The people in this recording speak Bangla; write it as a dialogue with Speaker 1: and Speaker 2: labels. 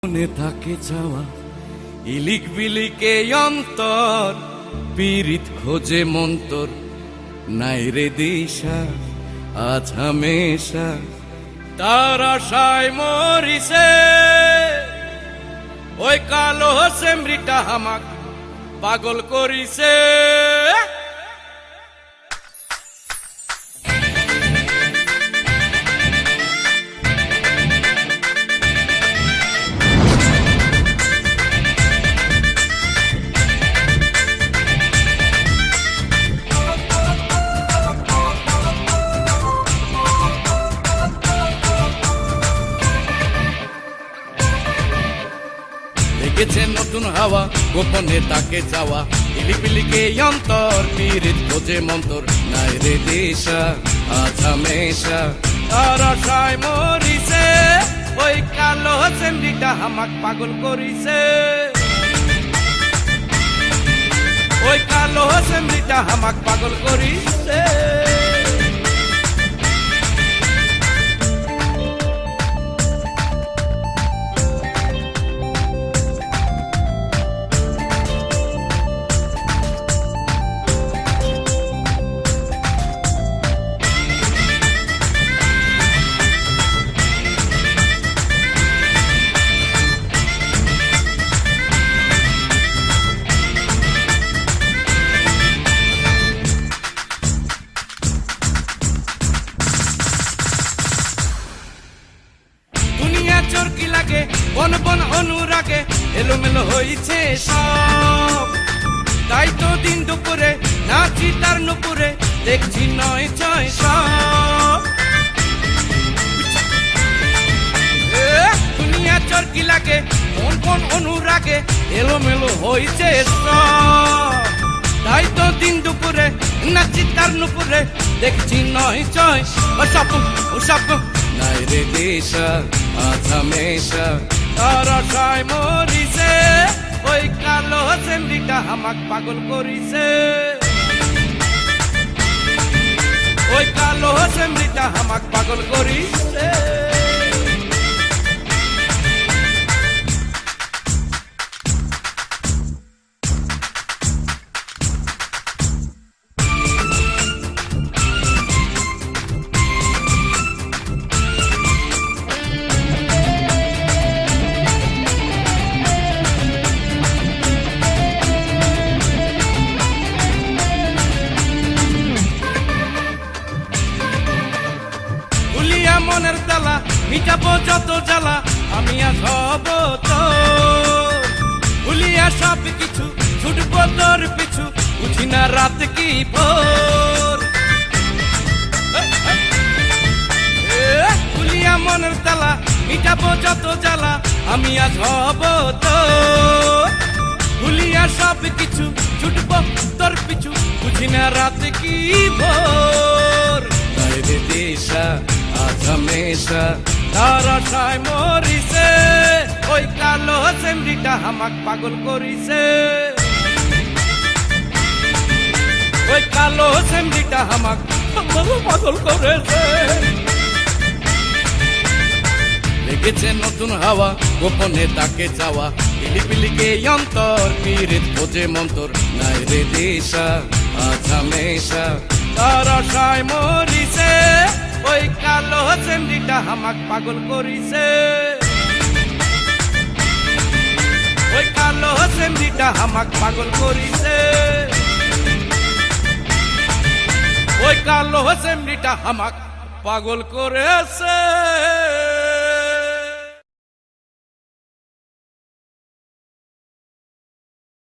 Speaker 1: মনে থাকে চাওয়া ইলিক বিলিকে অন্তর পীড়িত খোঁজে মন্তর নাই রে দিশা আজ হামেশা তার আশায় মরিছে ওই কালো সেমরিটা হামাক পাগল করিছে। দেখেছে নতুন হাওয়া গোপনে তাকে যাওয়া ইলিপিলিকে অন্তর পীড়িত খোঁজে মন্তর নাই রে দিশা আজ হামেশা তার আশায় মরিছে ওই কালো সেমরিটা হামাক পাগল করিছে। ওই কালো সেমরিটা হামাক পাগল করিছে। চরকি লাগে বন বন অনুরাগে এলোমেলো হয়েছে সব, তাই তো দিন দুপুরে নাচি তার নুপুরে দেখছি নয় ছয় সব। দুনিয়া চরকি লাগে বন বন অনুরাগে এলোমেলো হয়েছে সব, তাই তো দিন দুপুরে নাচি তার নুপুরে দেখছি নয় ছয় ও সব নাই রে দিশা আজ হামেশা তার আশায় মরিছে ওই কালো সেমরিটা হামাক পাগল করিছে। ওই কালো সেমরিটা হামাক পাগল করিছে। মনের তালা মিটাবো যত জ্বালা আমি আজ হব তো ভুলিয়া সব কিছু ছুটবো তোর পিছু বুঝি না রাত কি ভোর। ভুলিয়া মনের তালা মিটাবো যত জ্বালা আমি আজ হব তো ভুলিয়া সব কিছু ছুটবো তোর পিছু বুঝি না রাত কি ভোর। নাই রে দিশা আজ হামেশা তার আশায় মরিছে ওই কালো সেমরিটা হামাক পাগল করিছে। ওই কালো সেমরিটা হামাক পাগল করেছে। লেগেছে নতুন হাওয়া গোপনে তাকে যাওয়া ইলিপিলিকে অন্তর পীড়িত খোঁজে মন্তর নাই রে দিশা আজ হামেশা তার আশায় মরিছে ওই কালো সেমরিটা হামাক পাগল করিছে। ওই কালো সেমরিটা হামাক পাগল করিছে। ওই কালো সেমরিটা হামাক পাগল করেছে।